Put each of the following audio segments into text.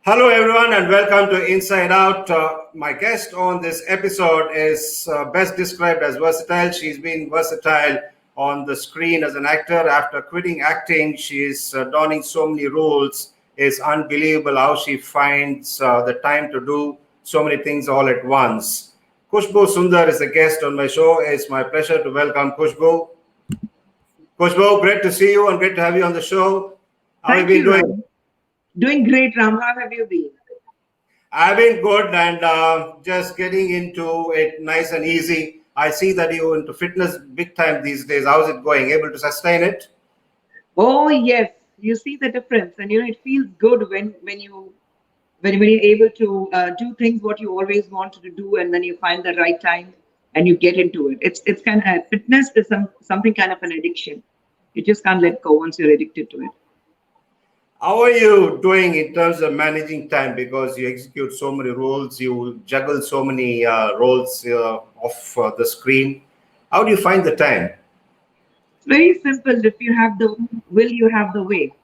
Hello, everyone, and welcome to Inside Out. My guest on this episode is best described as versatile. She's been versatile on the screen as an actor. After quitting acting, she's donning so many roles. It's unbelievable how she finds the time to do so many things all at once. Khushbu Sundar is a guest on my show. It's my pleasure to welcome Khushbu. Khushbu, great to see you and great to have you on the show. How have Thank you been you, doing? Ram. Doing great, Ram. How have you been? I've been good and just getting into it nice and easy. I see that you into fitness big time these days. How's it going? Able to sustain it? Oh yes, you see the difference, and it feels good when you're able to do things what you always wanted to do, and then you find the right time and you get into it. It's kind of fitness is something kind of an addiction. You just can't let go once you're addicted to it. How are you doing in terms of managing time? Because you execute so many roles, you juggle so many roles off the screen. How do you find the time? It's very simple. If you have the will, you have the way.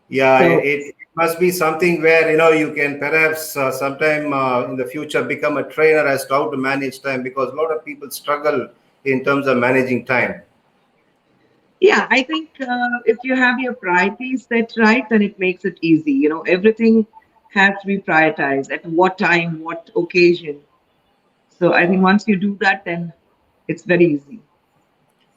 Yeah, So it must be something where you can perhaps sometime in the future become a trainer as to how to manage time because a lot of people struggle in terms of managing time. yeah, I think if you have your priorities set right, then it makes it easy. Everything has to be prioritized at what time, what occasion. So I think once you do that, then it's very easy.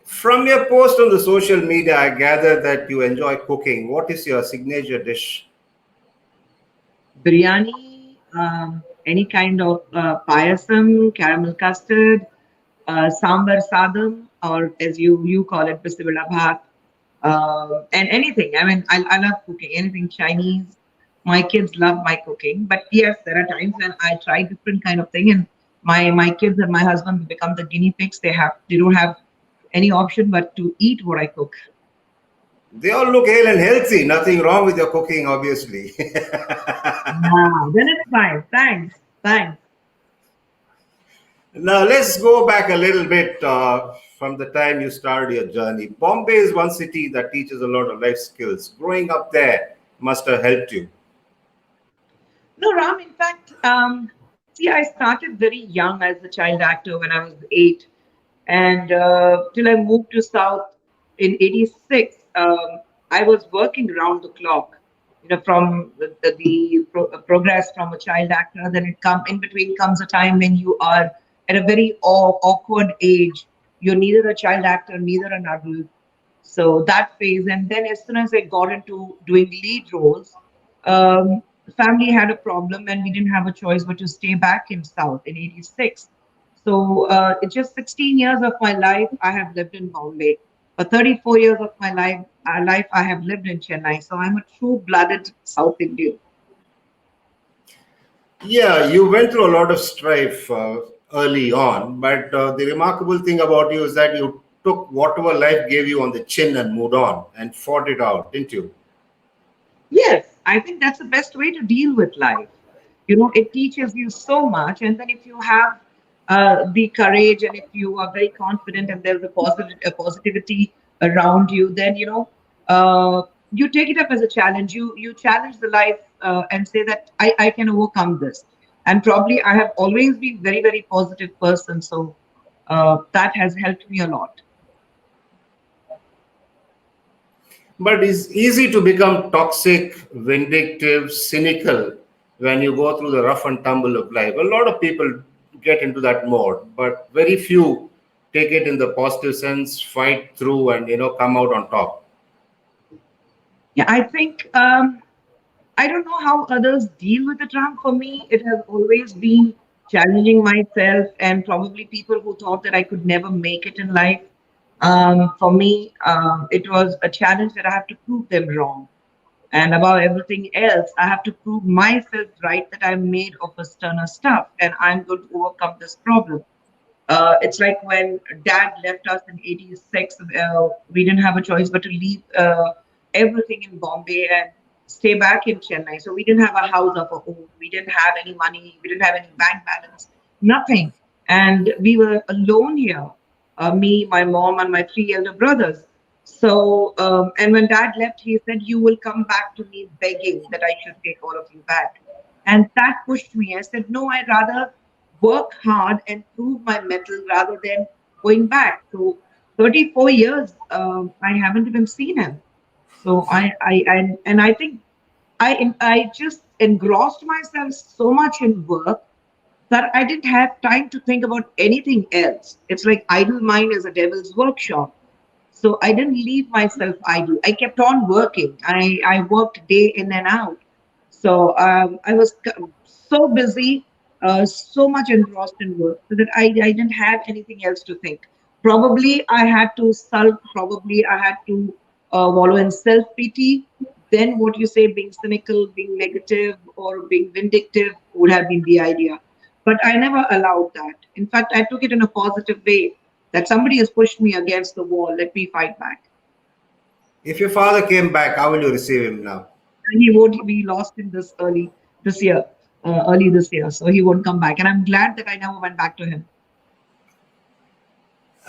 From your post on the social media, I gather that you enjoy cooking. What is your signature dish? Biryani, any kind of payasam, caramel custard, sambar sadam, or as you call it, bismillah bhat, and anything. I mean, I love cooking, anything Chinese. My kids love my cooking, but yes, there are times when I try different kind of thing, and my kids and my husband become the guinea pigs. They don't have any option but to eat what I cook. They all look hale and healthy. Nothing wrong with your cooking, obviously. Yeah, then it's fine. Thanks, thanks. Now, let's go back a little bit from the time you started your journey. Bombay is one city that teaches a lot of life skills. Growing up there must have helped you. No, Ram. In fact, see, I started very young as a child actor when I was 8, and till I moved to South in '86, I was working around the clock. From the progress from a child actor, then it come in between comes a time when you are at a very awkward age. You're neither a child actor, neither an adult. So that phase, and then as soon as I got into doing lead roles, um, family had a problem, and we didn't have a choice but to stay back in South in '86. So it's just 16 years of my life I have lived in Bombay. For 34 years of my life I have lived in Chennai. So I'm a true-blooded South Indian. Yeah, you went through a lot of strife early on, but the remarkable thing about you is that you took whatever life gave you on the chin and moved on and fought it out, didn't you? Yes, I think that's the best way to deal with life. It teaches you so much. And then if you have the courage and if you are very confident and there's a positivity around you, then, you take it up as a challenge. You challenge the life and say that I can overcome this. And probably I have always been very, very positive person. So that has helped me a lot. But it's easy to become toxic, vindictive, cynical when you go through the rough and tumble of life. A lot of people get into that mode, but very few take it in the positive sense, fight through, and come out on top. Yeah, I think I don't know how others deal with the Trump. For me, it has always been challenging myself and probably people who thought that I could never make it in life. For me, it was a challenge that I have to prove them wrong. And above everything else, I have to prove myself right that I'm made of a sterner stuff and I'm going to overcome this problem. It's like when dad left us in '86, we didn't have a choice but to leave everything in Bombay and stay back in Chennai. So we didn't have a house of our own. We didn't have any money. We didn't have any bank balance, nothing. And we were alone here, me, my mom, and my three elder brothers. And when dad left, he said, "You will come back to me begging that I should take all of you back." And that pushed me. I said, "No, I'd rather work hard and prove my mettle rather than going back." So 34 years, I haven't even seen him. So and I think I just engrossed myself so much in work that I didn't have time to think about anything else. It's like idle mind is a devil's workshop. So I didn't leave myself idle. I kept on working. I worked day in and out. So I was so busy, so much engrossed in work so that I didn't have anything else to think. Probably I had to sulk. Probably I had to wallow in self pity. Then what you say, being cynical, being negative, or being vindictive would have been the idea. But I never allowed that. In fact, I took it in a positive way that somebody has pushed me against the wall. Let me fight back. If your father came back, how will you receive him now? And he won't be lost in this year, early this year. So he won't come back. And I'm glad that I never went back to him.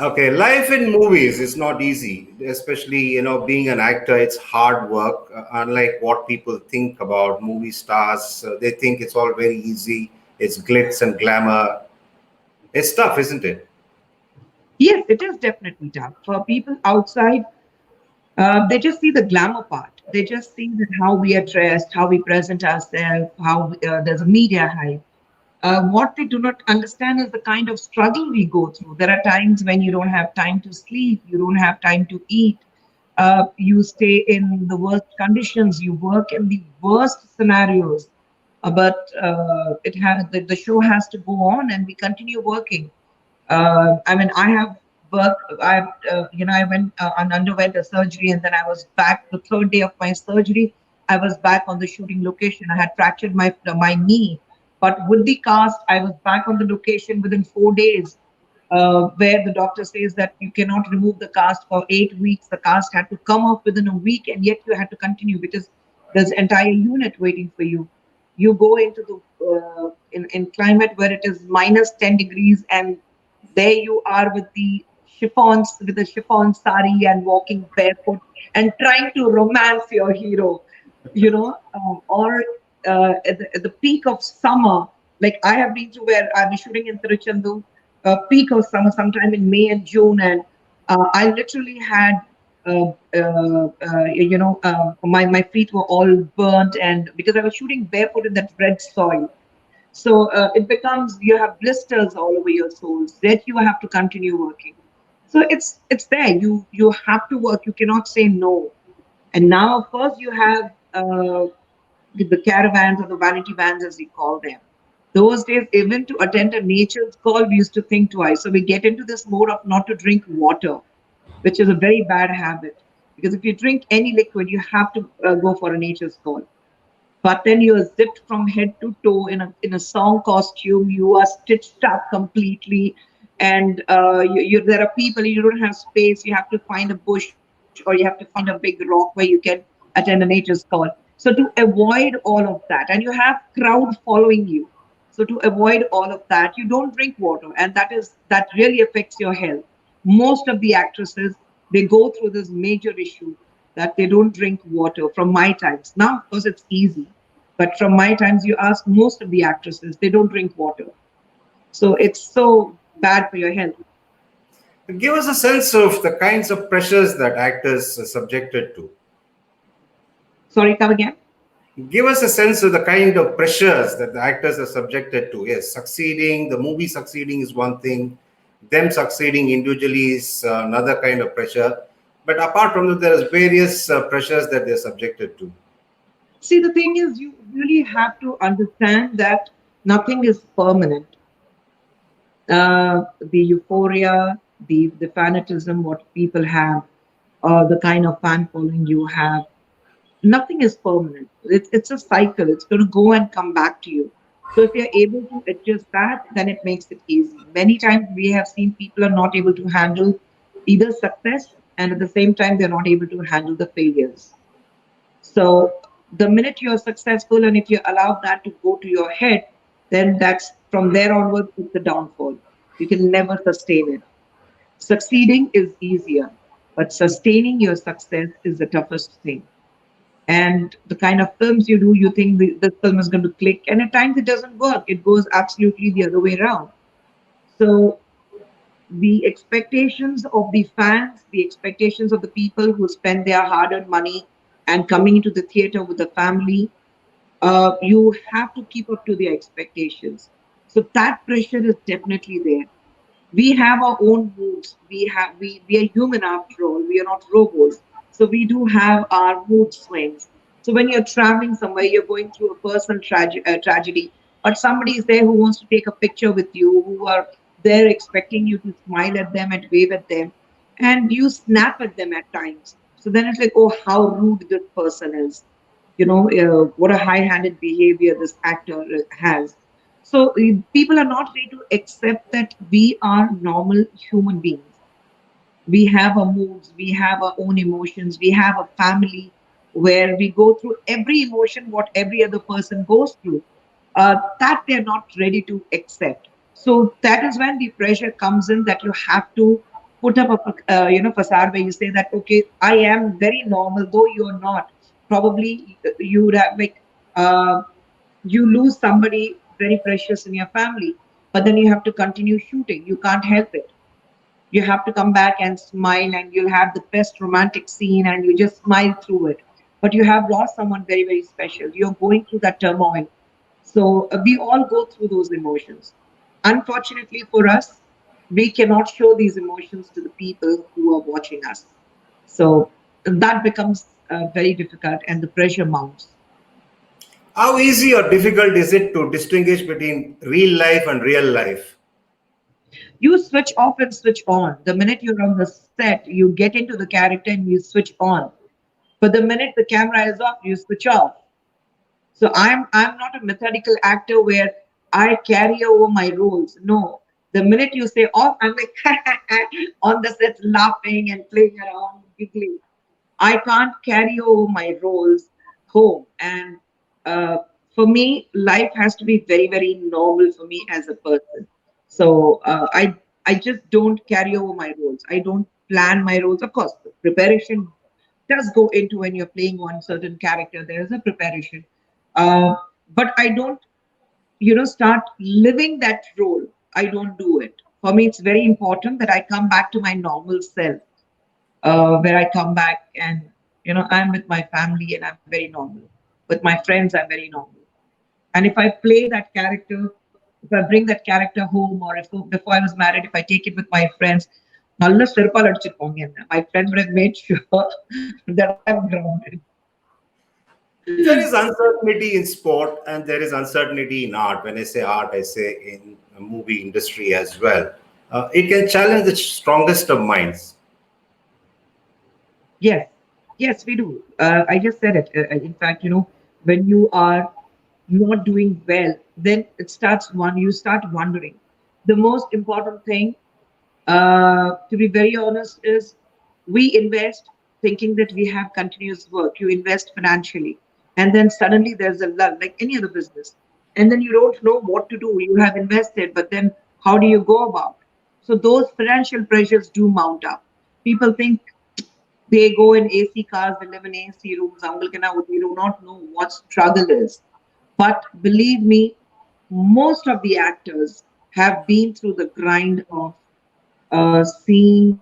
Okay, life in movies is not easy, especially being an actor. It's hard work. Unlike what people think about movie stars, they think it's all very easy. It's glitz and glamour. It's tough, isn't it? Yes, it is definitely tough for people outside. They just see the glamour part. They just see that how we are dressed, how we present ourselves, how there's a media hype. What they do not understand is the kind of struggle we go through. There are times when you don't have time to sleep, you don't have time to eat, you stay in the worst conditions, you work in the worst scenarios. But the show has to go on, and we continue working. I mean, I have work. I went and underwent a surgery, and then I was back the third day of my surgery. I was back on the shooting location. I had fractured my knee, but with the cast, I was back on the location within 4 days. Where the doctor says that you cannot remove the cast for 8 weeks. The cast had to come off within a week, and yet you had to continue because there's entire unit waiting for you. You go into the in climate where it is minus 10 degrees, and there you are with the chiffon sari and walking barefoot and trying to romance your hero, or at the peak of summer. Like I have been to where I've been shooting in Tiruchendur, peak of summer, sometime in May and June, and I literally had, my feet were all burnt, and because I was shooting barefoot in that red soil. So it becomes you have blisters all over your soles. Yet you have to continue working. So it's there. You have to work. You cannot say no. And now, of course, you have the caravans or the vanity vans, as we call them. Those days, even to attend a nature's call, we used to think twice. So we get into this mode of not to drink water, which is a very bad habit. Because if you drink any liquid, you have to go for a nature's call. But then you are zipped from head to toe in a song costume. You are stitched up completely, and there are people, you don't have space. You have to find a bush, or you have to find a big rock where you can attend a nature's call. So to avoid all of that, and you have crowd following you. So to avoid all of that, you don't drink water, and that really affects your health. Most of the actresses, they go through this major issue that they don't drink water from my times. Now, of course, it's easy. But from my times, you ask most of the actresses, they don't drink water. So it's so bad for your health. Give us a sense of the kinds of pressures that actors are subjected to. Sorry, come again? Give us a sense of the kind of pressures that the actors are subjected to. Yes, succeeding, the movie succeeding is one thing, them succeeding individually is another kind of pressure. But apart from that, there is various pressures that they're subjected to. See, the thing is, you really have to understand that nothing is permanent. The euphoria, the fanatism, what people have, the kind of fan following you have, nothing is permanent. It's a cycle. It's going to go and come back to you. So if you're able to adjust that, then it makes it easy. Many times we have seen people are not able to handle either success, and at the same time they're not able to handle the failures. So the minute you're successful, and if you allow that to go to your head, then that's from there onwards it's the downfall. You can never sustain it. Succeeding is easier. but sustaining your success is the toughest thing. And the kind of films you do, you think this film is going to click, and at times it doesn't work. It goes absolutely the other way around. So the expectations of the fans, the expectations of the people who spend their hard-earned money and coming into the theater with the family, you have to keep up to their expectations. So that pressure is definitely there. We have our own moods. We are human after all. We are not robots. So we do have our mood swings. So when you're traveling somewhere, you're going through a personal tragedy, but somebody is there who wants to take a picture with you, who are there expecting you to smile at them and wave at them, and you snap at them at times. So then it's like, oh, how rude this person is. What a high-handed behavior this actor has. So people are not ready to accept that we are normal human beings. We have our moods, we have our own emotions, we have a family where we go through every emotion what every other person goes through. That they're not ready to accept. So that is when the pressure comes in, that you have to put up a facade where you say that, okay, I am very normal, though you're not. Probably you would have like uh, you lose somebody very precious in your family, but then you have to continue shooting. You can't help it. You have to come back and smile, and you'll have the best romantic scene, and you just smile through it. But you have lost someone very, very special. You're going through that turmoil. So we all go through those emotions. Unfortunately for us, we cannot show these emotions to the people who are watching us. So that becomes very difficult, and the pressure mounts. How easy or difficult is it to distinguish between real life and real life? You switch off and switch on. The minute you're on the set, you get into the character and you switch on. But the minute the camera is off, you switch off. So I'm not a methodical actor where I carry over my roles. No. The minute you say off, I'm like on the set laughing and playing around, giggling. I can't carry over my roles home. And uh, for me, life has to be very, very normal for me as a person. So I just don't carry over my roles. I don't plan my roles. Of course, preparation does go into when you're playing one certain character. There is a preparation, uh, but I don't, start living that role. I don't do it. For me, it's very important that I come back to my normal self, where I come back and I'm with my family and I'm very normal. With my friends, I'm very normal. And if I play that character, if I bring that character home, or if before I was married, if I take it with my friends, நல்ல செருப்பால் அடிச்சிருப்பாங்க என்ன. My friend would have made sure that I'm grounded. There is uncertainty in sport and there is uncertainty in art. When I say art, I say in movie industry as well. It can challenge the strongest of minds. Yes, yes, we do. I just said it. In fact, when you are not doing well, then you start wondering. The most important thing, to be very honest, is we invest thinking that we have continuous work. You invest financially, and then suddenly there's a lull, like any other business. And then you don't know what to do. You have invested, but then how do you go about? So those financial pressures do mount up. People think they go in AC cars, they live in AC rooms. We do not know what struggle is. But believe me, most of the actors have been through the grind of seeing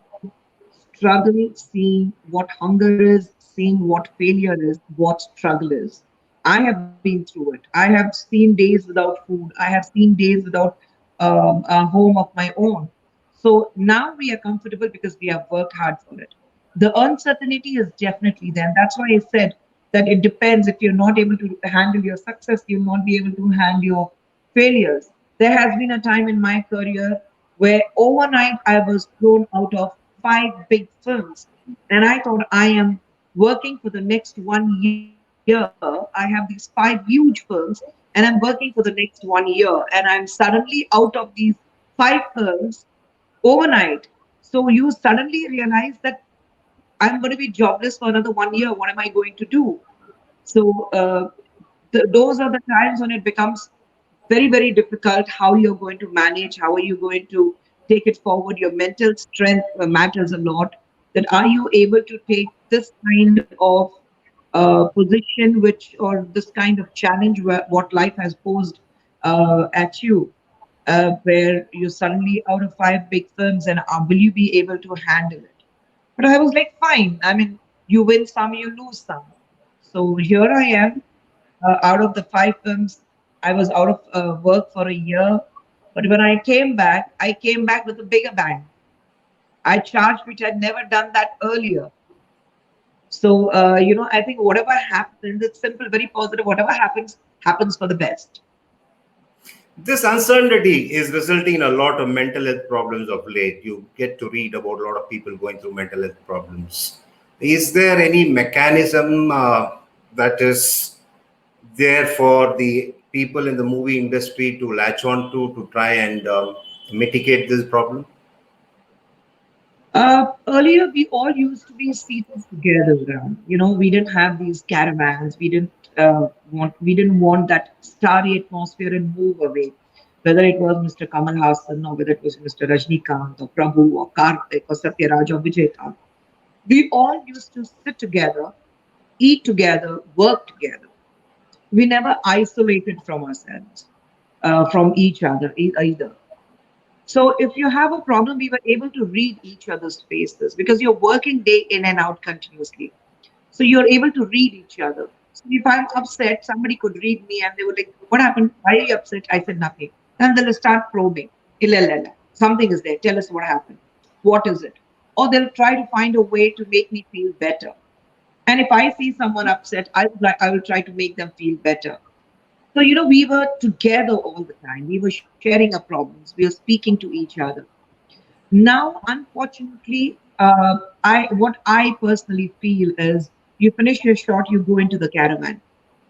struggle, seeing what hunger is, seeing what failure is, what struggle is. I have been through it. I have seen days without food. I have seen days without a home of my own. So now we are comfortable because we have worked hard for it. The uncertainty is definitely there. And that's why I said that it depends. If you're not able to handle your success, you'll not be able to handle your failures. There has been a time in my career where overnight I was thrown out of 5 big films. And I thought I am working for the next 1 year. I have these 5 huge films and I'm working for the next 1 year. And I'm suddenly out of these 5 films overnight. So you suddenly realize that I'm going to be jobless for another 1 year. What am I going to do? So those are the times when it becomes very, very difficult how you're going to manage, how are you going to take it forward. Your mental strength matters a lot. That are you able to take this kind of position, which or this kind of challenge where what life has posed at you, where you're suddenly out of five big films, and will you be able to handle it? But I was like, fine. I mean, you win some, you lose some. So here I am. Out of the five films, I was out of work for a year. But when I came back with a bigger bang. I charged, which I'd never done that earlier. So, I think whatever happens, it's simple, very positive. Whatever happens, happens for the best. This uncertainty is resulting in a lot of mental health problems of late. You get to read about a lot of people going through mental health problems. Is there any mechanism that is there for the people in the movie industry to latch on to try and mitigate this problem? Earlier, we all used to be seated together around. We didn't have these caravans. We didn't want that starry atmosphere and move away. Whether it was Mr. Kamal Hassan or whether it was Mr. Rajnikant or Prabhu or Karthik or Satyaraj or Vijay, we all used to sit together, eat together, work together. We never isolated from ourselves, from each other either. So if you have a problem, we were able to read each other's faces because you're working day in and out continuously. So you're able to read each other. So if I'm upset, somebody could read me and they would like, what happened? Why are you upset? I said nothing. Then they'll start probing. Illa, illa, illa. Something is there. Tell us what happened. What is it? Or they'll try to find a way to make me feel better. And if I see someone upset, I will try to make them feel better. So, we were together all the time. We were sharing our problems. We were speaking to each other. Now, unfortunately, I what I personally feel is you finish your shot, you go into the caravan.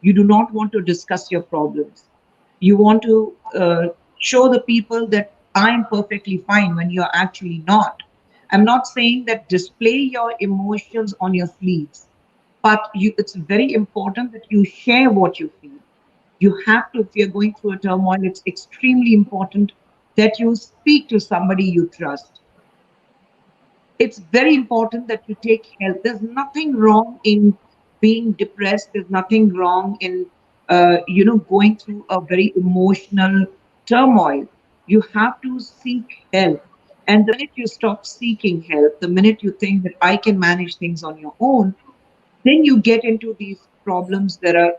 You do not want to discuss your problems. You want to show the people that I'm perfectly fine when you're actually not. I'm not saying that display your emotions on your sleeves, but it's very important that you share what you feel. You have to, if you're going through a turmoil, it's extremely important that you speak to somebody you trust. It's very important that you take help. There's nothing wrong in being depressed. There's nothing wrong in, going through a very emotional turmoil. You have to seek help. And the minute you stop seeking help, the minute you think that I can manage things on your own, then you get into these problems. There are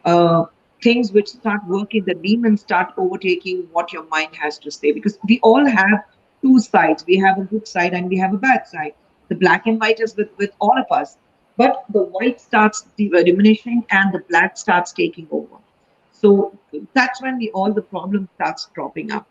uh, things which start working, the demons start overtaking what your mind has to say. Because we all have two sides. We have a good side and we have a bad side. The black and white is with all of us. But the white starts diminishing and the black starts taking over. So that's when all the problem starts cropping up.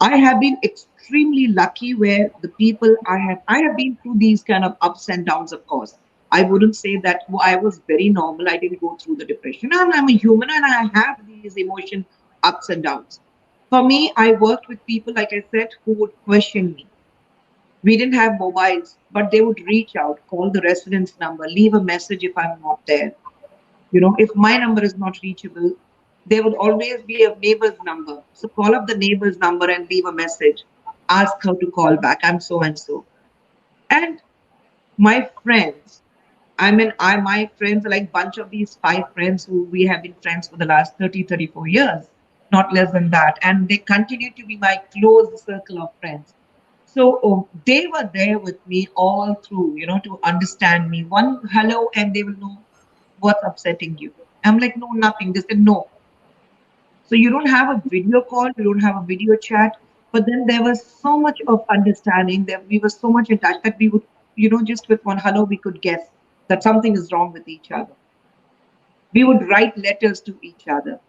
I have been extremely lucky where the people I have been through these kind of ups and downs, of course. I wouldn't say that I was very normal. I didn't go through the depression. I'm a human and I have these emotion ups and downs. For me, I worked with people, like I said, who would question me. We didn't have mobiles, but they would reach out, call the residence number, leave a message if I'm not there. If my number is not reachable, there would always be a neighbor's number. So call up the neighbor's number and leave a message. Ask her to call back. I'm so and so. And my friends, my friends are like bunch of these five friends who we have been friends for the last 34 years, not less than that. And they continue to be my close circle of friends. So they were there with me all through, to understand me. One hello, and they will know what's upsetting you. I'm like, no, nothing. They said, no. So you don't have a video call, you don't have a video chat, but then there was so much of understanding that we were so much in touch that we would, just with one hello, we could guess that something is wrong with each other. We would write letters to each other.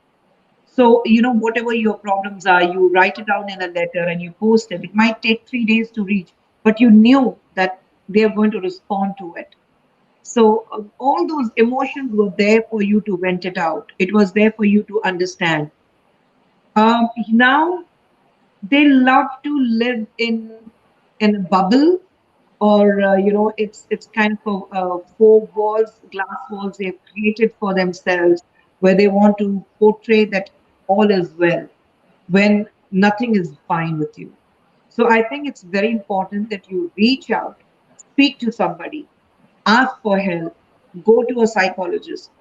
So, whatever your problems are, you write it down in a letter and you post it. It might take 3 days to reach, but you knew that they are going to respond to it. So all those emotions were there for you to vent it out. It was there for you to understand. Now they love to live in a bubble, or it's kind of four walls, glass walls they've created for themselves, where they want to portray that all is well when nothing is fine with you. So I think it's very important that you reach out, speak to somebody, ask for help, go to a psychologist,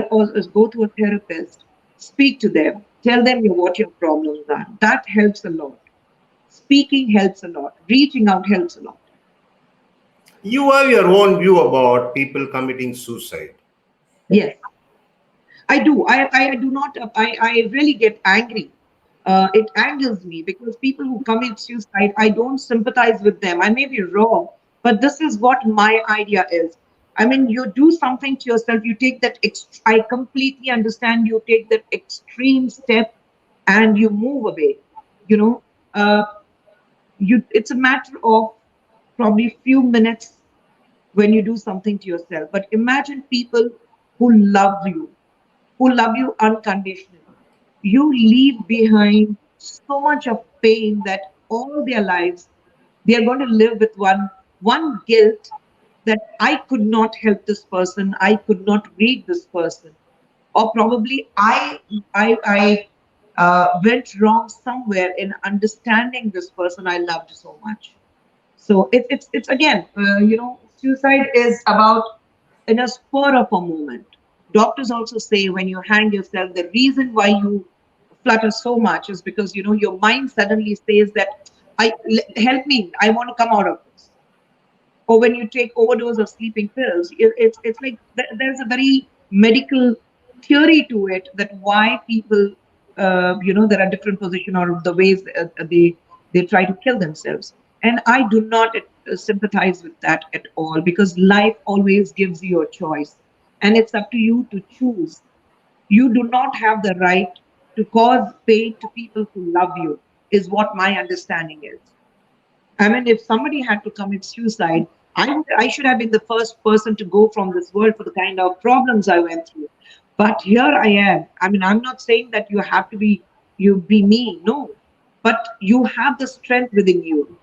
or go to a therapist, speak to them, tell them what your problems are. That helps a lot. Speaking helps a lot. Reaching out helps a lot. You have your own view about people committing suicide. Yes, I do. I do not. I really get angry. It angers me because people who commit suicide, I don't sympathize with them. I may be wrong, but this is what my idea is. I mean, you do something to yourself. You take that. I completely understand. You take that extreme step, and you move away. You know, uh, you. It's a matter of probably few minutes when you do something to yourself. But imagine people who love you unconditionally. You leave behind so much of pain that all their lives they are going to live with one guilt that I could not help this person, I could not read this person, or probably I went wrong somewhere in understanding this person I loved so much. So it's again, suicide is about in a spur of a moment. Doctors also say when you hang yourself, the reason why you flutter so much is because your mind suddenly says that help me, I want to come out of this. Or when you take overdose of sleeping pills, it's like there's a very medical theory to it that why people there are different position or the ways they try to kill themselves. And I do not sympathize with that at all, because life always gives you a choice, and it's up to you to choose. You do not have the right to cause pain to people who love you, is what my understanding is. I mean, if somebody had to commit suicide, I should have been the first person to go from this world for the kind of problems I went through. But here I am. I mean, I'm not saying that you be me, no. But you have the strength within you.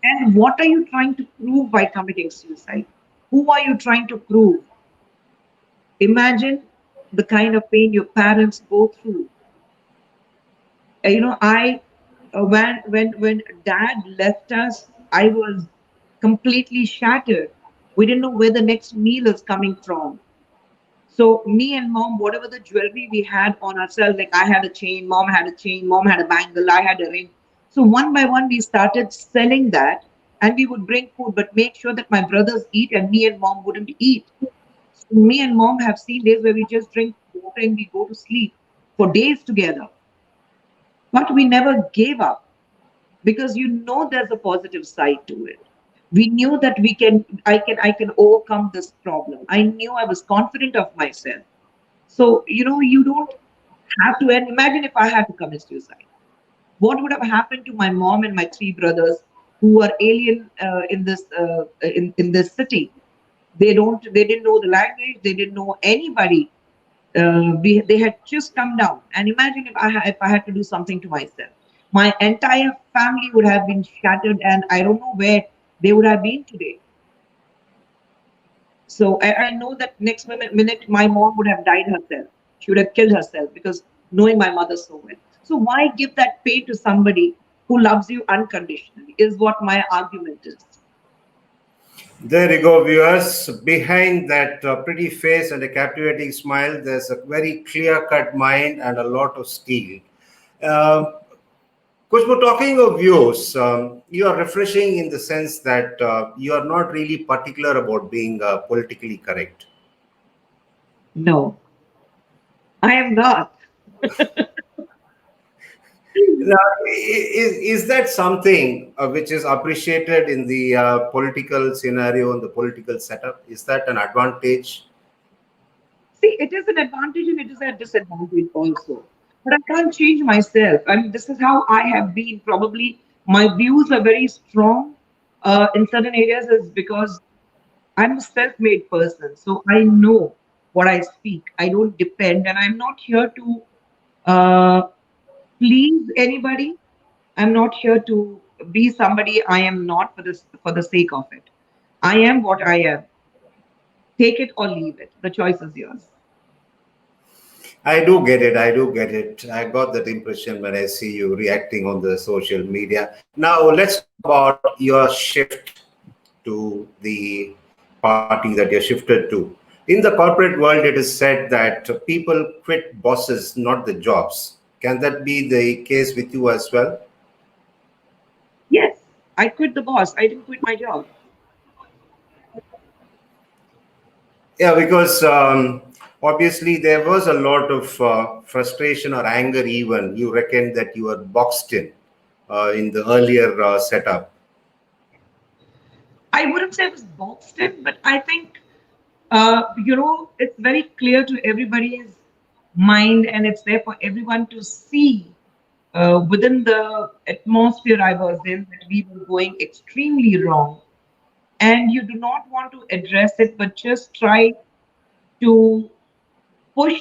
And what are you trying to prove by committing suicide? Who are you trying to prove? Imagine the kind of pain your parents go through. I when dad left us, I was completely shattered. We didn't know where the next meal is coming from. So me and mom, whatever the jewelry we had on ourselves, like I had a chain, mom had a chain, mom had a bangle, I had a ring. So one by one we started selling that, and we would bring food but make sure that my brothers eat and me and mom wouldn't eat. So me and mom have seen days where we just drink water and we go to sleep for days together. But we never gave up, because there's a positive side to it. We knew that I can overcome this problem. I knew, I was confident of myself. So you don't have to. And imagine if I had to commit suicide, what would have happened to my mom and my three brothers who are alien in this city? They didn't know the language, they didn't know anybody. They had just come down. And imagine if I had to do something to myself, my entire family would have been shattered, and I don't know where they would have been today. So I know that next minute my mom would have died herself. She would have killed herself, because knowing my mother so well. So why give that pain to somebody who loves you unconditionally? Is what my argument is. There you go, viewers. Behind that pretty face and a captivating smile, there's a very clear cut mind and a lot of steel. Uh, Khushbu, talking of views, you are refreshing in the sense that you are not really particular about being politically correct. No, I am not. Now, is that something which is appreciated in the political scenario and the political setup? Is that an advantage? See, it is an advantage and it is a disadvantage also. But I can't change myself. I mean, this is how I have been. Probably my views are very strong in certain areas, is because I'm a self-made person. So I know what I speak. I don't depend, and I'm not here to uh, please anybody. I'm not here to be somebody I am not for the sake of it. I am what I am. Take it or leave it. The choice is yours. I do get it. I do get it. I got that impression when I see you reacting on the social media. Now, let's talk about your shift. to the party that you're shifted to. In the corporate world, it is said that people quit bosses, not the jobs. Can that be the case with you as well? Yes, I quit the boss. I didn't quit my job. Yeah, because obviously there was a lot of frustration or anger, even. You reckon that you were boxed in the earlier setup. I wouldn't say it was boxed in, but I think it's very clear to everybody's mind, and it's there for everyone to see within the atmosphere I was in that we were going extremely wrong. And you do not want to address it, but just try to push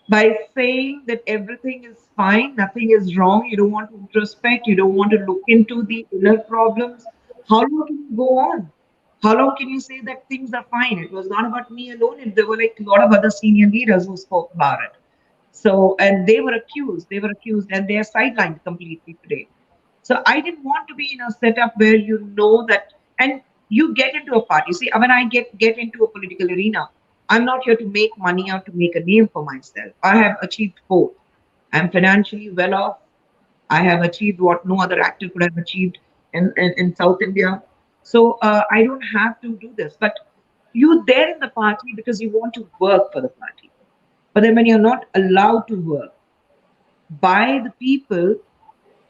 by saying that everything is fine, nothing is wrong. You don't want to introspect, you don't want to look into the inner problems. How long can you go on? How long can you say that things are fine? It was not about me alone. There were like a lot of other senior leaders who spoke about it. So, and they were accused, and they are sidelined completely today. So I didn't want to be in a setup where you know that, and you get into a party. See, when I get into a political arena, I'm not here to make money or to make a name for myself. I have achieved both. I'm financially well off. I have achieved what no other actor could have achieved in South India. So I don't have to do this. But you're there in the party because you want to work for the party. But then when you're not allowed to work by the people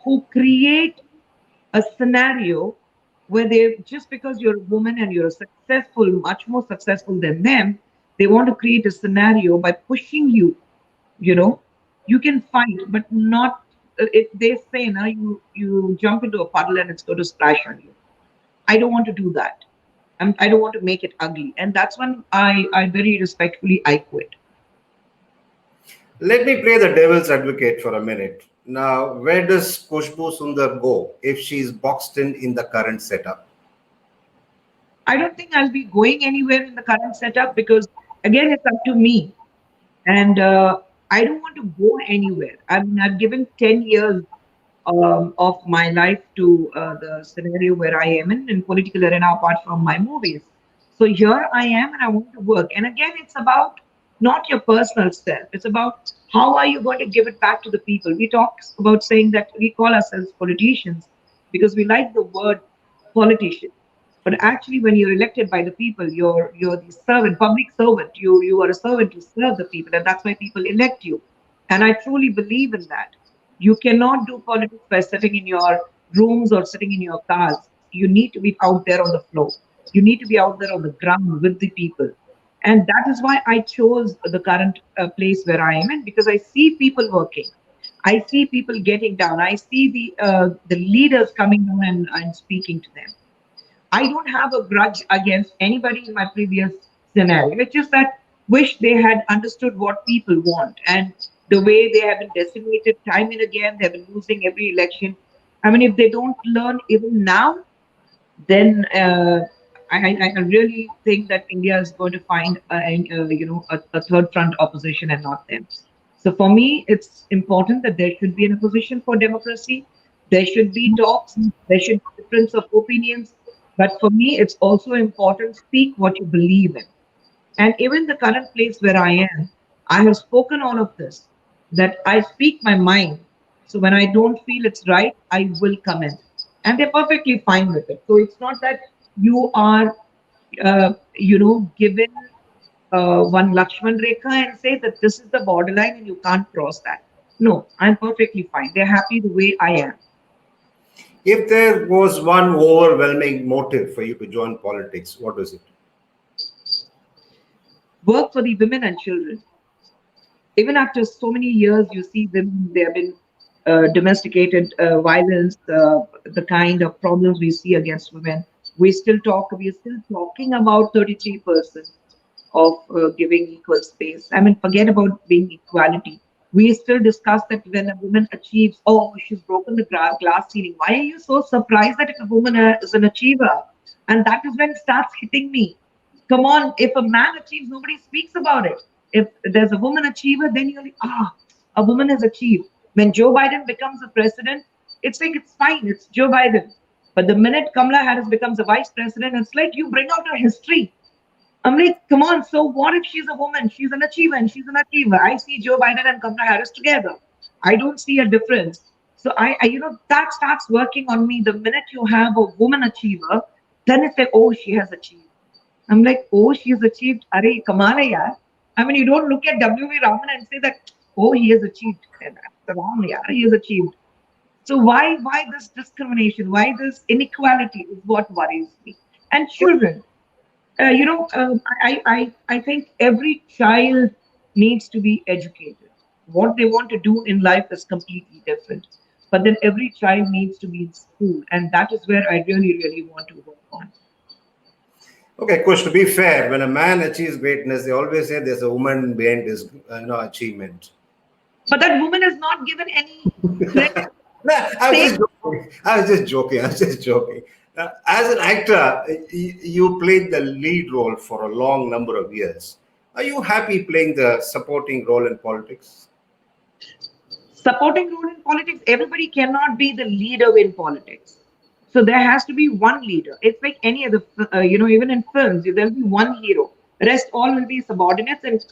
who create a scenario where they, just because you're a woman and you're successful, much more successful than them, they want to create a scenario by pushing you. You know, you can fight, but not if they say now you jump into a puddle and it's going to splash on you. I don't want to do that. I don't want to make it ugly, and that's when I very respectfully I quit. Let me play the devil's advocate for a minute. Now, where does Khushbu Sundar go if she's boxed in the current setup? I don't think I'll be going anywhere in the current setup because again, it's up to me. And I don't want to go anywhere. I mean, I've given 10 years of my life to the scenario where I am in political arena apart from my movies. So here I am and I want to work. And again, it's about not your personal self. It's about how are you going to give it back to the people. We talk about saying that we call ourselves politicians because we like the word politician. But actually, when you're elected by the people, you're the servant, public servant. You are a servant to serve the people, and that's why people elect you. And I truly believe in that. You cannot do politics by sitting in your rooms or sitting in your cars. You need to be out there on the floor. You need to be out there on the ground with the people. And that is why I chose the current place where I am in because I see people working. I see people getting down. I see the leaders coming down and speaking to them. I don't have a grudge against anybody in my previous scenario. It's just that wish they had understood what people want and the way they have been decimated time and again, they've been losing every election. I mean, if they don't learn even now, then I really think that India is going to find a third front opposition and not them. So for me, it's important that there should be an opposition for democracy. There should be talks. There should be difference of opinions. But for me, it's also important speak what you believe in. And even the current place where I am, I have spoken all of this that I speak my mind. So when I don't feel it's right, I will comment. And they're perfectly fine with it. So it's not that you are, given one Lakshman Rekha and say that this is the borderline and you can't cross that. No, I'm perfectly fine. They're happy the way I am. If there was one overwhelming motive for you to join politics, what was it? Work for the women and children. Even after so many years, you see women, there have been domesticated violence, the kind of problems we see against women. We're still talking about 33% of giving equal space. I mean, forget about being equality. We still discuss that when a woman achieves, oh, she's broken the glass ceiling. Why are you so surprised that if a woman is an achiever? And that is when it starts hitting me. Come on, if a man achieves, nobody speaks about it. If there's a woman achiever, then you're like, a woman has achieved. When Joe Biden becomes a president, it's like it's fine. It's Joe Biden. But the minute Kamala Harris becomes a vice president, it's like you bring out her history. I'm like, come on. So what if she's a woman? She's an achiever and she's an achiever. I see Joe Biden and Kamala Harris together. I don't see a difference. So that starts working on me. The minute you have a woman achiever, then it's like, oh, she has achieved. I'm like, oh, she has achieved. Are Kamala yaar. I mean, you don't look at WV Raman and say that, oh, he has achieved. That's wrong, yaar. He has achieved. So why this discrimination? Why this inequality is what worries me. And children, I think every child needs to be educated. What they want to do in life is completely different. But then every child needs to be in school, and that is where I really, really want to work on. Okay, Kush, to be fair, when a man achieves greatness, they always say there's a woman behind his achievement. But that woman is not given any credit. No, I was Say, just joking. I was just joking. I was just joking. As an actor, you played the lead role for a long number of years. Are you happy playing the supporting role in politics? supporting role in politics, everybody cannot be the leader in politics. So there has to be one leader. It's like any other, even in films, there'll be one hero. Rest all will be subordinates and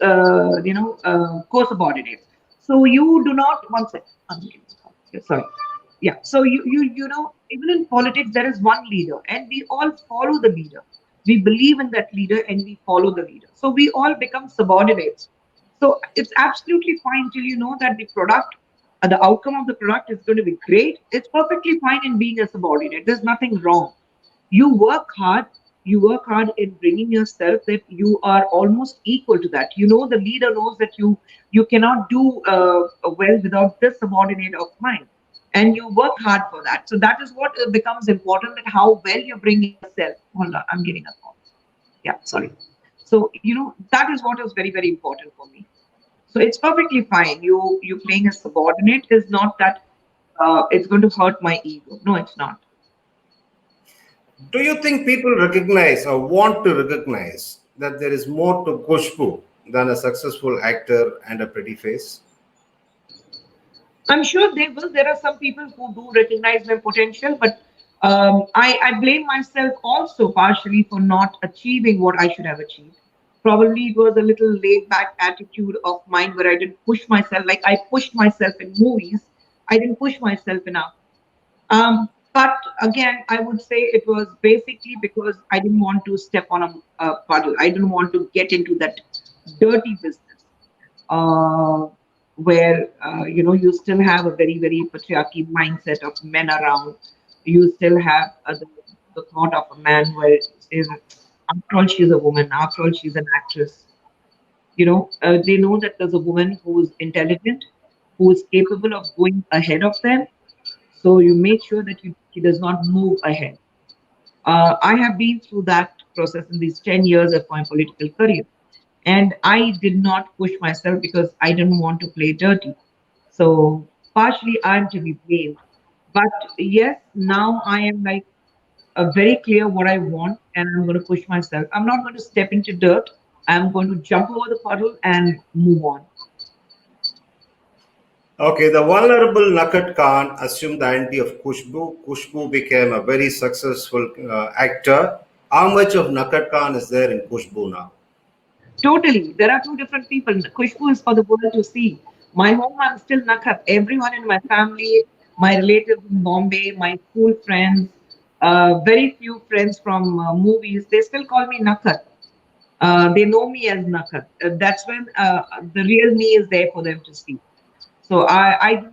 co-subordinates. So you do not one second. Sorry. Yeah. So even in politics there is one leader, and we all follow the leader. We believe in that leader and we follow the leader. So we all become subordinates. So it's absolutely fine till you know that the outcome of the product is going to be great. It's perfectly fine in being a subordinate. There's nothing wrong. You work hard. You work hard in bringing yourself that you are almost equal to that. The leader knows that you cannot do well without this subordinate of mine, and you work hard for that. So that is what becomes important. That how well you bring yourself. Hold on, I'm getting a call. Yeah, sorry. So that is what is very, very important for me. So it's perfectly fine. You playing a subordinate is not that it's going to hurt my ego. No, it's not. Do you think people recognize or want to recognize that there is more to Khushbu than a successful actor and a pretty face? I'm sure they will. There are some people who do recognize my potential, but I blame myself also partially for not achieving what I should have achieved. Probably it was a little laid back attitude of mine where I didn't push myself like I pushed myself in movies. I didn't push myself enough. But again, I would say it was basically because I didn't want to step on a puddle. I didn't want to get into that dirty business where you still have a very, very patriarchy mindset of men around. You still have the thought of a man where it says, after all, she's a woman. After all, she's an actress. They know that there's a woman who is intelligent, who is capable of going ahead of them. So you make sure that she does not move ahead. I have been through that process in these 10 years of my political career. And I did not push myself because I didn't want to play dirty. So partially I'm to be blamed. But yes, now I am like very clear what I want and I'm going to push myself. I'm not going to step into dirt. I'm going to jump over the puddle and move on. Okay, the vulnerable Nakat Khan assumed the identity of Khushbu. Khushbu became a very successful actor. How much of Nakat Khan is there in Khushbu now? Totally. There are two different people. Khushbu is for the world to see. My home, I'm still Nakat. Everyone in my family, my relatives in Bombay, my school friends, very few friends from movies, they still call me Nakat. They know me as Nakat. That's when the real me is there for them to see. So I do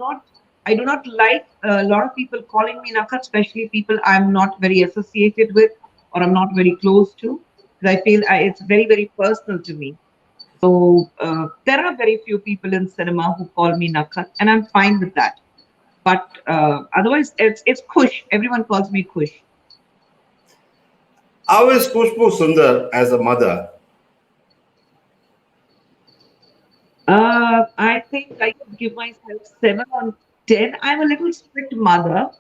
not like a lot of people calling me Nakat, especially people I'm not very associated with or I'm not very close to, because I feel it's very, very personal to me. So there are very few people in cinema who call me Nakat, and I'm fine with that. But otherwise, it's Kush. Everyone calls me Kush. How is Khushbu Sundar as a mother? I think I could give myself 7 on 10. I'm a little strict mother.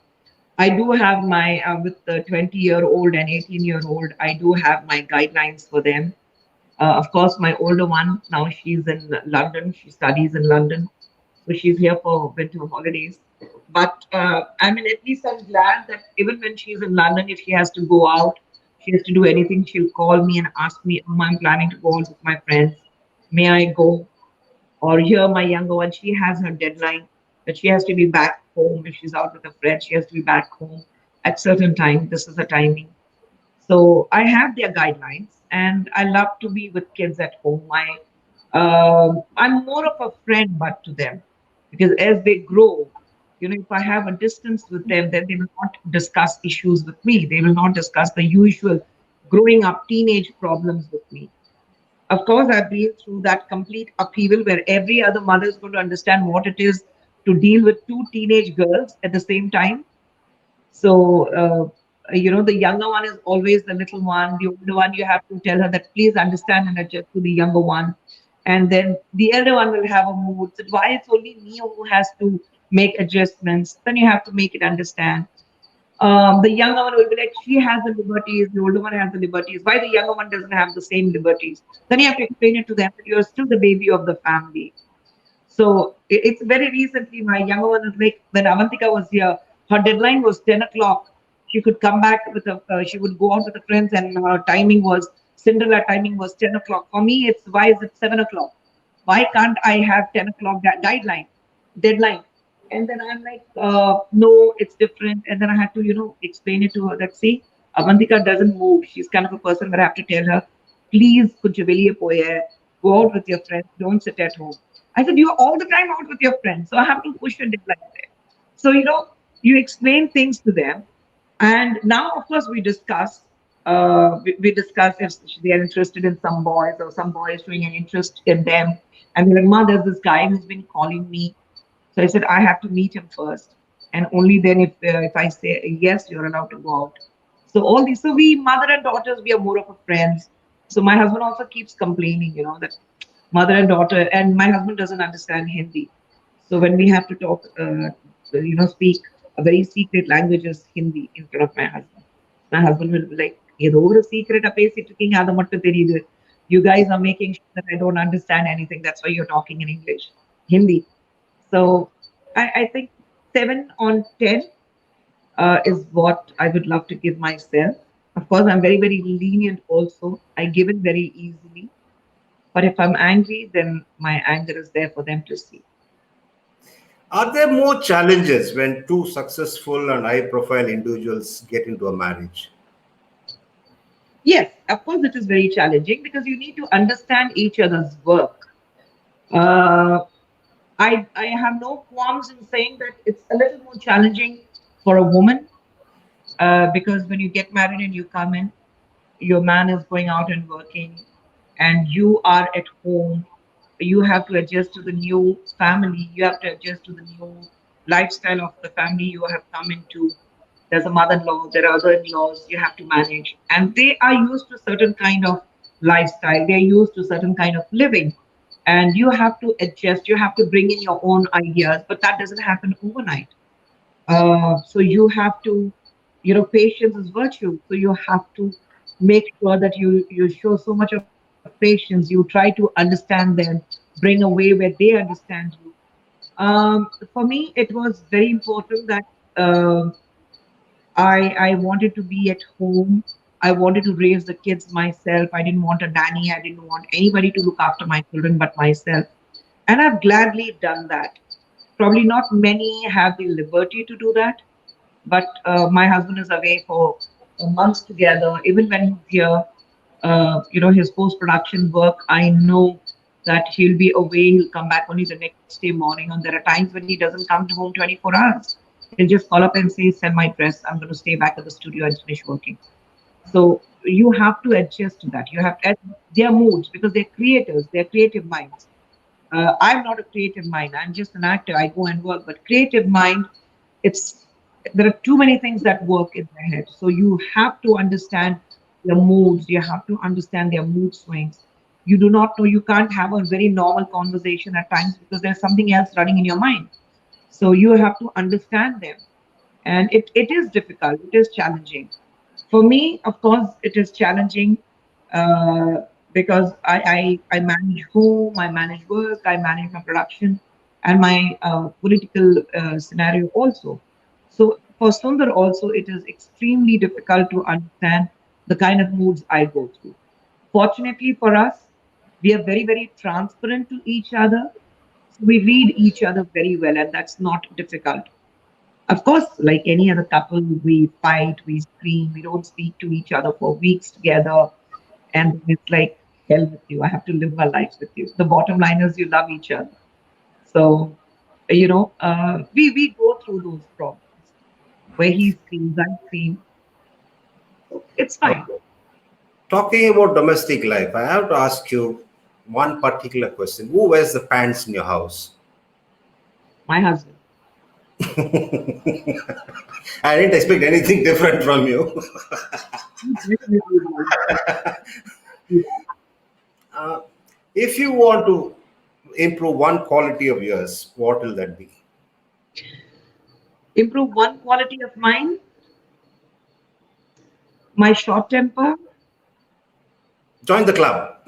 I do have my with the 20-year-old and 18-year-old. I do have my guidelines for them. Of course, my older one now she's in London. She studies in London, so she's here for winter holidays. But I mean, at least I'm glad that even when she's in London, if she has to go out, she has to do anything, she'll call me and ask me, I'm planning to go out with my friends. May I go? Or here, my younger one, she has her deadline that she has to be back home. If she's out with a friend, she has to be back home at certain time. This is the timing. So I have their guidelines, and I love to be with kids at home. I'm more of a friend, but to them, because as they grow, if I have a distance with them, then they will not discuss issues with me. They will not discuss the usual growing up teenage problems with me. Of course, I've been through that complete upheaval where every other mother is going to understand what it is to deal with two teenage girls at the same time. So, the younger one is always the little one. The older one, you have to tell her that please understand and adjust to the younger one. And then the elder one will have a mood. So why it's only me who has to make adjustments? Then you have to make it understand. The younger one will be like, she has the liberties, the older one has the liberties. Why the younger one doesn't have the same liberties? Then you have to explain it to them that you're still the baby of the family. So it's very recently, my younger one is like, when Avantika was here, her deadline was 10 o'clock. She could come back she would go out with her friends, and her timing was, Cinderella timing was 10 o'clock. For me, it's why is it 7 o'clock? Why can't I have 10 o'clock that deadline? And then I'm like, no, it's different. And then I had to, explain it to her that, see, Avantika doesn't move. She's kind of a person where I have to tell her, please, kuch veliye poye hai, go out with your friends, don't sit at home. I said, you're all the time out with your friends. So I have to push your deadline there. So, you explain things to them. And now, of course, we discuss if they are interested in some boys or some boys showing an interest in them. And they're like, Ma, there's this guy who's been calling me. So I said, I have to meet him first. And only then, if I say yes, you're allowed to go out. So all these, so we, mother and daughters, we are more of a friends. So my husband also keeps complaining, that mother and daughter, and my husband doesn't understand Hindi. So when we have to talk, speak a very secret language is Hindi in front of my husband will be like, ஏதோ ஒரு secret பேசிட்டு இருக்கீங்க அது மட்டும் தெரியுது. You guys are making sure that I don't understand anything. That's why you're talking in English, Hindi. So I think 7 on 10 is what I would love to give myself. Of course, I'm very, very lenient also. I give in very easily. But if I'm angry, then my anger is there for them to see. Are there more challenges when two successful and high profile individuals get into a marriage? Yes, of course, it is very challenging because you need to understand each other's work. Uh, I have no qualms in saying that it's a little more challenging for a woman because when you get married and you come in, your man is going out and working, and you are at home. You have to adjust to the new family. You have to adjust to the new lifestyle of the family you have come into. There's a mother-in-law, there are other in-laws you have to manage, and they are used to certain kind of lifestyle. They're used to certain kind of living, and you have to adjust. You have to bring in your own ideas, but that doesn't happen overnight. So you have to, patience is virtue. So you have to make sure that you show so much of patience. You try to understand them, bring a way where they understand you. For me, it was very important that um I wanted to be at home. I wanted to raise the kids myself. I didn't want a nanny. I didn't want anybody to look after my children but myself. And I've gladly done that. Probably not many have the liberty to do that, but my husband is away for months together. Even when he's here, his post production work, I know that he'll be away. He'll come back only the next day morning. And there are times when he doesn't come home 24 hours. He'll just call up and say, send my dress. I'm going to stay back at the studio and finish working. So you have to adjust to that. You have to, their moods because they're creators, they're creative minds. I'm not a creative mind. I'm just an actor. I go and work. But creative mind, it's there are too many things that work in their head. So you have to understand their moods. You have to understand their mood swings. You do not know. You can't have a very normal conversation at times because there's something else running in your mind. So you have to understand them, and it is difficult. It is challenging. For me, of course, it is challenging uh, because I manage home, I manage work, I manage my production, and my political scenario also. So for Sundar also, it is extremely difficult to understand the kind of moods I go through. Fortunately for us, we are very, very transparent to each other. So we read each other very well, and that's not difficult. Of course, like any other couple, we fight, we scream, we don't speak to each other for weeks together. And it's like, hell with you. I have to live my life with you. The bottom line is you love each other. So, we go through those problems where he screams, I scream. It's fine. Talking about domestic life, I have to ask you one particular question. Who wears the pants in your house? My husband. I didn't expect anything different from you. He definitely does. Uh, if you want to improve one quality of yours, what will that be? Improve one quality of mine, my short temper. Join the club.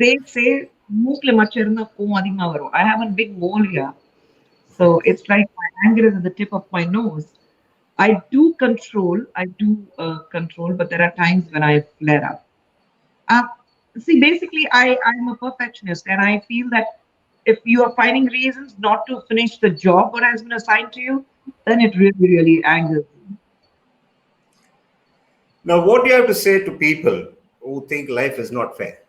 They say மூக்குல மச்சம் இருந்தா கோவம் அதிகமா வரும். I have a big mole here. So it's like my anger is at the tip of my nose. I do control, but there are times when I flare up. Uh, See, basically, I'm a perfectionist, and I feel that if you are finding reasons not to finish the job what has been assigned to you, then it really, really angers me. Now, what do you have to say to people who think life is not fair?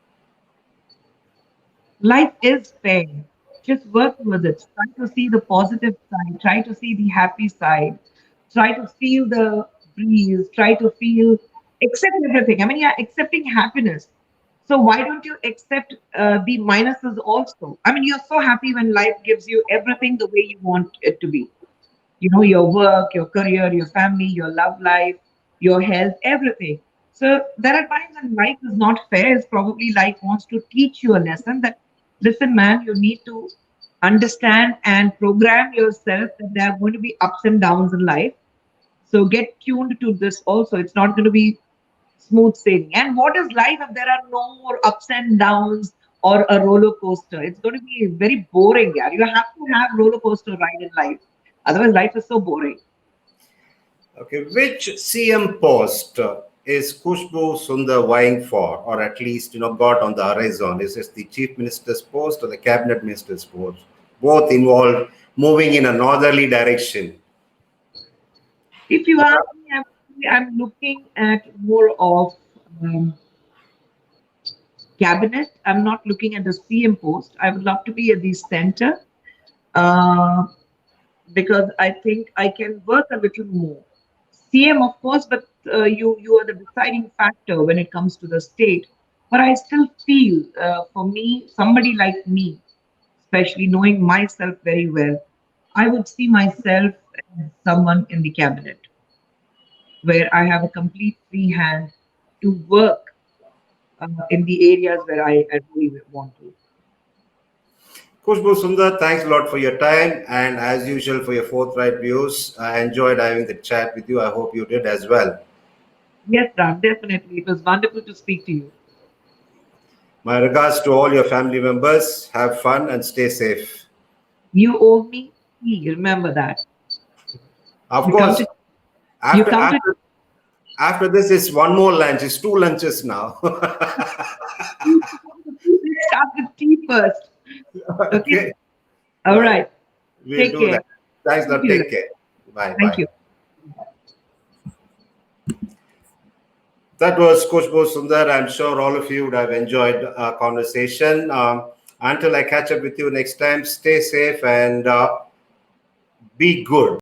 Life is fair. Just work with it. Try to see the positive side. Try to see the happy side. Try to feel the breeze. Try to feel, accept everything. I mean, yeah, accepting happiness. So why don't you accept the minuses also? I mean, you're so happy when life gives you everything the way you want it to be. Your work, your career, your family, your love life, your health, everything. So there are times when life is not fair. It's probably life wants to teach you a lesson that, listen, man, you need to understand and program yourself that there are going to be ups and downs in life. So get tuned to this also. It's not going to be smooth sailing. And what is life if there are no more ups and downs or a roller coaster? It's going to be very boring. Yeah, you have to have roller coaster ride in life. Otherwise, life is so boring. Okay, which CM post is Khushbu Sundar vying for, or at least got on the horizon? Is it the chief minister's post or the cabinet minister's post? Both involved moving in a northerly direction. If you ask me, I'm looking at more of um, cabinet. I'm not looking at the CM post. I would love to be at the center uh, because I think I can work a little more. CM, of course, but you are the deciding factor when it comes to the state. But I still feel, for me, somebody like me, especially knowing myself very well, I would see myself as someone in the cabinet where I have a complete free hand to work in the areas where I really want to. Khushbu Sundar, thanks a lot for your time and as usual for your forthright views. I enjoyed having the chat with you. I hope you did as well. Yes, Ram, definitely. It was wonderful to speak to you. My regards to all your family members. Have fun and stay safe. You owe me tea. Remember that. Of You come course, to you after come to after after this is one more lunch. It's two lunches now. let's start with tea first. Okay. Okay, All right. right. We'll Take do care. that. Thanks a Thank lot. you. Take care. Bye. Thank Bye. you. That was Khushbu Sundar. I'm sure all of you would have enjoyed our conversation. Until I catch up with you next time, stay safe and be good.